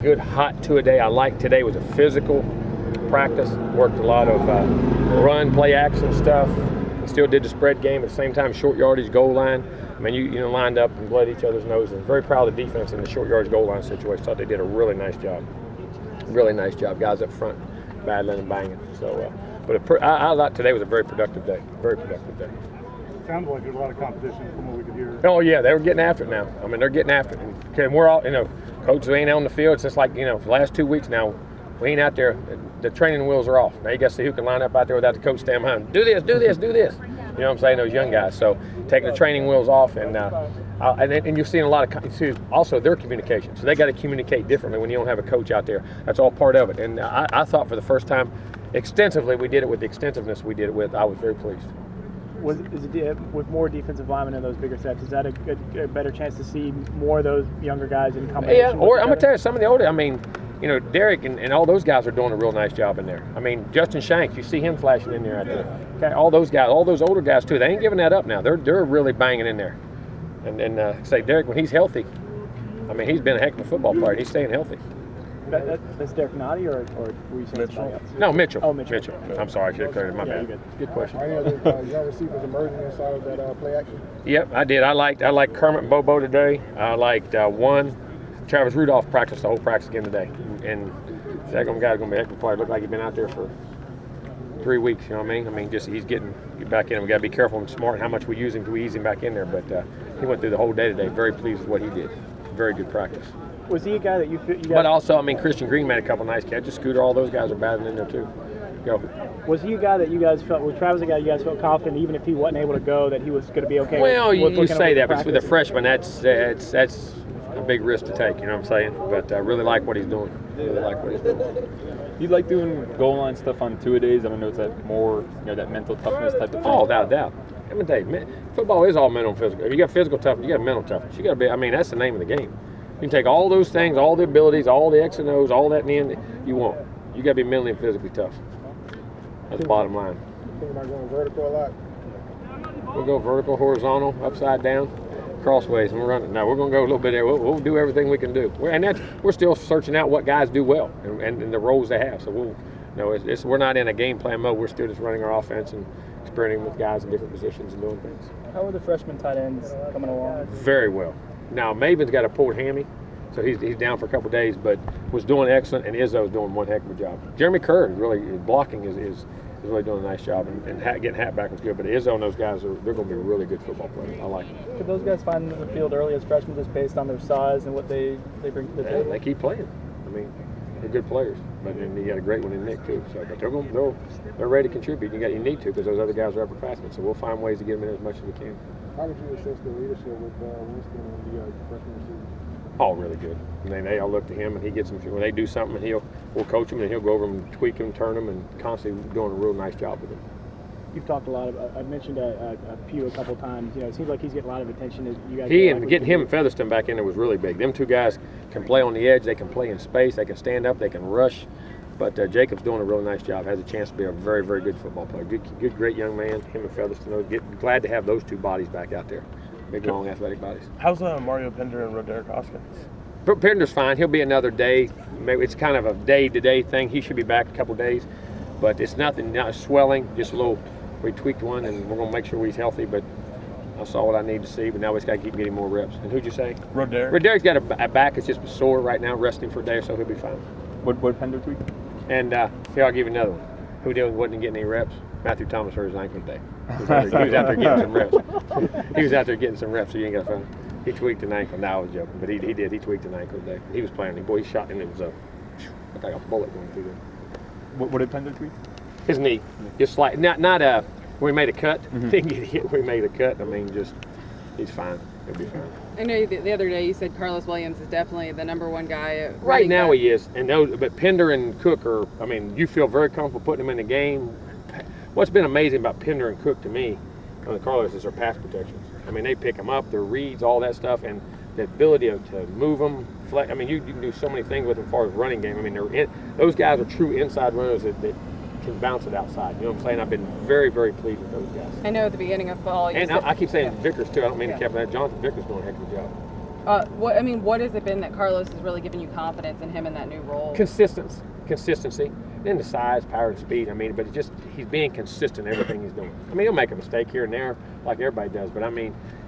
Good hot two-a-day. I like today was a physical practice. Worked a lot of run, play action stuff. Still did the spread game at the same time, short yardage, goal line. I mean, you lined up and bled each other's noses. Very proud of the defense in the short yardage goal line situation. Thought they did a really nice job. Really nice job. Guys up front battling and banging. So, I thought today was a very productive day. Very productive day. Sounds like there's a lot of competition from what we could hear. Oh yeah, they were getting after it now. I mean, they're getting after it. And we're all, coaches ain't on the field since for the last 2 weeks now. We ain't out there. The training wheels are off. Now you got to see who can line up out there without the coach standing behind. Do this, do this, do this. You know what I'm saying? Those young guys. So taking the training wheels off, and you're seeing a lot of also their communication. So they got to communicate differently when you don't have a coach out there. That's all part of it. And I thought for the first time, extensively, we did it with the extensiveness we did it with. I was very pleased. With more defensive linemen in those bigger sets, is that a better chance to see more of those younger guys in combination? Yeah, or I'm going to tell you, some of the older, Derek and all those guys are doing a real nice job in there. I mean, Justin Shanks, you see him flashing in there out there. Okay, all those guys, all those older guys too, they ain't giving that up now. They're really banging in there. And say, Derek, when he's healthy, he's been a heck of a football player. He's staying healthy. That's Derek Nottie, or were you saying somebody else? No, Mitchell. Oh, Mitchell. I'm sorry, I should have cleared it. My bad. Good question. Any other young receivers emerging inside of that play action? Yep, I did. I liked Kermit and Bobo today. I liked one. Travis Rudolph practiced the whole practice again today. And that guy's going to be a heck of a player. Looked like he'd been out there for 3 weeks, you know what I mean? He's getting back in. We got to be careful and smart how much we use him to ease him back in there. But he went through the whole day today. Very pleased with what he did. Very good practice. Was he a guy that you guys... But also, Christian Green made a couple nice catches. Scooter, all those guys are battling in there too. Go. Was he a guy that you guys felt, was Travis a guy you guys felt confident, even if he wasn't able to go, that he was going to be okay? Well, you say that, but for the freshman, that's a big risk to take, you know what I'm saying? But I really like what he's doing. You like doing goal line stuff on two-a-days? I know it's that more, that mental toughness type of thing. Oh, without doubt. I'm going to tell you, football is all mental and physical. If you got physical toughness, you got mental toughness. You got to be, that's the name of the game. You can take all those things, all the abilities, all the X and O's, all that in the end, you won't. You got to be mentally and physically tough. That's the bottom line. Think about going vertical a lot? We'll go vertical, horizontal, upside down, crossways, and we're running. No, we're going to go a little bit there. We'll do everything we can do. We're still searching out what guys do well and the roles they have. So we're not in a game plan mode. We're still just running our offense and experimenting with guys in different positions and doing things. How are the freshman tight ends coming along? Very well. Now, Maven's got a pulled hammy, so he's down for a couple of days, but was doing excellent, and Izzo's doing one heck of a job. Jeremy Kerr really blocking is really doing a nice job, and getting Hat back was good. But Izzo and those guys they're going to be really good football players. I like them. Could those guys find the field early as freshmen just based on their size and what they bring to the table? They keep playing. They're good players, but then you got a great one in Nick too. So, but they're ready to contribute. You need to because those other guys are upperclassmen. So we'll find ways to get them in as much as we can. How would you assess the leadership with Winston and the freshman receivers? Oh, really good. They all look to him, and he gets them. When they do something, we'll coach them, and he'll go over them, tweak them, turn them, and constantly doing a real nice job with them. You've talked a lot about. I've mentioned Pugh a couple times. It seems like he's getting a lot of attention. You guys. Getting him and Featherston back in there was really big. Them two guys can play on the edge. They can play in space. They can stand up. They can rush. But Jacob's doing a real nice job. Has a chance to be a very, very good football player. Good, great young man. Him and Featherston. Glad to have those two bodies back out there. Big, long, athletic bodies. How's Mario Pender and Roderick Hoskins? Pender's fine. He'll be another day. Maybe it's kind of a day-to-day thing. He should be back a couple of days. But it's nothing, not swelling, just a little. We tweaked one, and we're going to make sure he's healthy. But I saw what I need to see. But now we just got to keep getting more reps. And who'd you say? Roderick. Roderick's got a back. It's just sore right now, resting for a day or so. He'll be fine. What Pender tweak? And here, I'll give you another one. Who wasn't getting any reps? Matthew Thomas hurt his ankle today. He was out there getting some reps. He was out there getting some reps, so you ain't got to find him. He tweaked an ankle. No, I was joking, but he did. He tweaked an ankle today. He was playing. Boy, he shot, and it was like a bullet going through there. What did Pender tweak? His knee. Just slight. Not where he made a cut. Didn't get hit where he made a cut. Just he's fine. He'll be fine. I know the other day you said Carlos Williams is definitely the number one guy. Right now he is. But Pender and Cook are, you feel very comfortable putting them in the game. What's been amazing about Pender and Cook to me on the Carlos is their pass protections. They pick them up, their reads, all that stuff, and the ability to move them. You can do so many things with them as far as running game. Those guys are true inside runners that can bounce it outside. You know what I'm saying? I've been very, very pleased with those guys. I know at the beginning of fall. I keep saying Vickers too. I don't mean to cap that. Jonathan Vickers doing a heck of a job. What has it been that Carlos has really given you confidence in him in that new role? Consistency. Then the size, power, and speed. But it's just he's being consistent in everything he's doing. He'll make a mistake here and there, like everybody does. But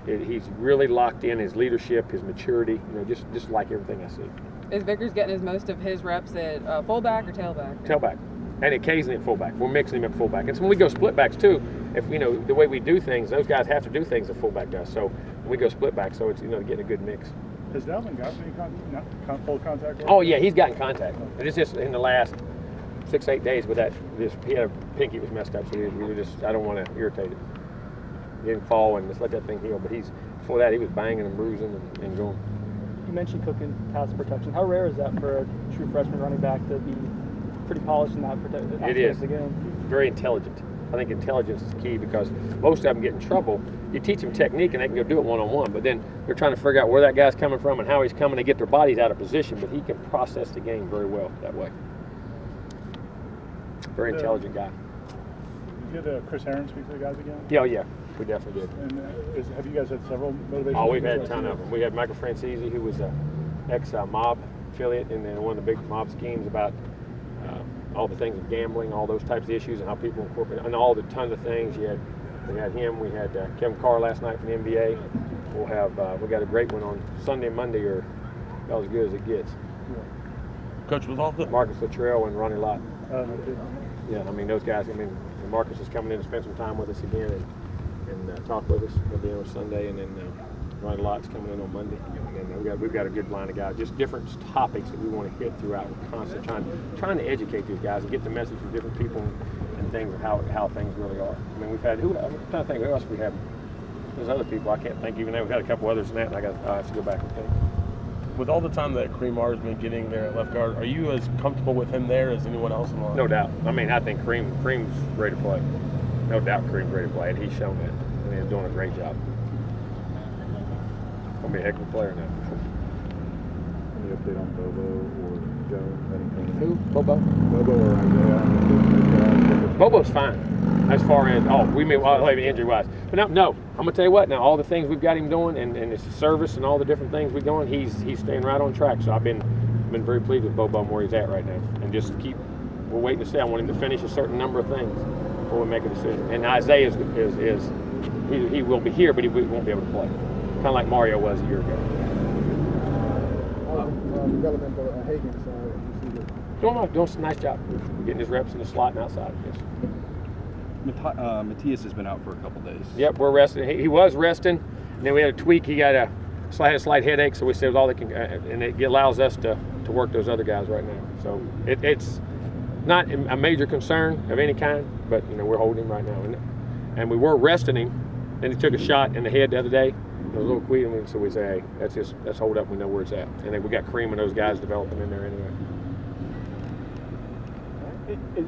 he's really locked in his leadership, his maturity. Just like everything I see. Is Vickers getting most of his reps at fullback or tailback? Tailback, and occasionally at fullback. We're mixing him at fullback. And so when we go split backs too, if the way we do things, those guys have to do things that fullback does. So when we go split back, so it's getting a good mix. Has Dalvin got any full contact? Oh yeah, he's gotten contact. It's just in the last 6-8 days with that. He had a pinky was messed up, so I don't want to irritate it. He didn't fall and just let that thing heal. But before that he was banging and bruising and going. You mentioned cooking pass protection. How rare is that for a true freshman running back to be pretty polished in that aspect It is. of the game? Very intelligent. I think intelligence is key because most of them get in trouble. You teach them technique and they can go do it one-on-one, but then they're trying to figure out where that guy's coming from and how he's coming to get their bodies out of position, but he can process the game very well that way. Very intelligent guy. Did you get Chris Herron speak to the guys again? Yeah, we definitely did. And have you guys had several motivations? Oh, we've had a ton of them. We had Michael Francesi, who was an ex-mob affiliate in one of the big mob schemes about all the things of gambling, all those types of issues, and how people incorporate, and all the tons of things. We had him. We had Kevin Carr last night from the NBA. We'll have we got a great one on Sunday, Monday, or about as good as it gets. Coach, with all the Marcus Luttrell and Ronnie Lott. No kidding. Yeah, those guys. Marcus is coming in to spend some time with us again and talk with us. He'll be on Sunday, and then Ronnie Lott's coming in on Monday. And then we've got a good line of guys, just different topics that we want to hit throughout. We're constantly trying to educate these guys and get the message from different people and things of how things really are. We've had I'm trying to think who else we have. There's other people I can't think even though we've had a couple others than that, and I have to go back and think. with all the time that Creemar has been getting there at left guard, are you as comfortable with him there as anyone else in the line? No doubt. I think Cream's ready to play. No doubt Cream's ready to play, and he's shown that. He's doing a great job. Gonna be a heck of a player now. Any update on Bobo or Jones? Anything? Who? Bobo? Bobo or Isaiah? Bobo's fine. As far as injury-wise. But no, I'm gonna tell you what. Now all the things we've got him doing, and his service, and all the different things we're doing, he's staying right on track. So I've been very pleased with Bobo and where he's at right now. And just we're waiting to see. I want him to finish a certain number of things before we make a decision. And Isaiah he will be here, but he won't be able to play. Kind of like Mario was a year ago. Development of Hagen, Doing a nice job. Getting his reps in the slot and outside. Yes. Matthias has been out for a couple days. Yep, we're resting. He was resting, and then we had a tweak. He got a slight headache, so we said all they can, and it allows us to work those other guys right now. So it's not a major concern of any kind, but we're holding him right now, and we were resting him. Then he took a shot in the head the other day. It was a little queasy, so we say, hey, let's hold up. We know where it's at, and then we got Cream and those guys developing in there anyway.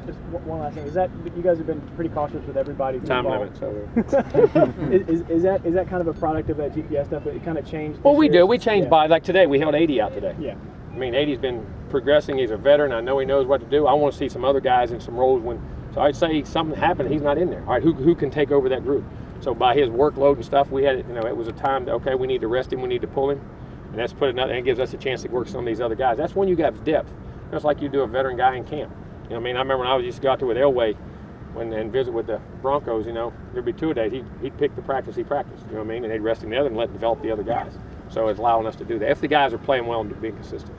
Just one last thing. Is that you guys have been pretty cautious with everybody? Time limit. So is that kind of a product of that GPS stuff? It kind of changed. Well, we do. We changed by like today. We held 80 out today. Yeah. 80's been progressing. He's a veteran. I know he knows what to do. I want to see some other guys in some roles So I'd say something happened. He's not in there. All right, who can take over that group? So by his workload and stuff, we had it was a time that okay, we need to rest him. We need to pull him, and that's and it gives us a chance to work some of these other guys. That's when you got depth. That's like you do a veteran guy in camp. I remember when I used to go out there with Elway and visit with the Broncos, there'd be 2 a day. He'd pick the practice he practiced, and they'd rest him the other and let him develop the other guys. So it's allowing us to do that. If the guys are playing well and being consistent.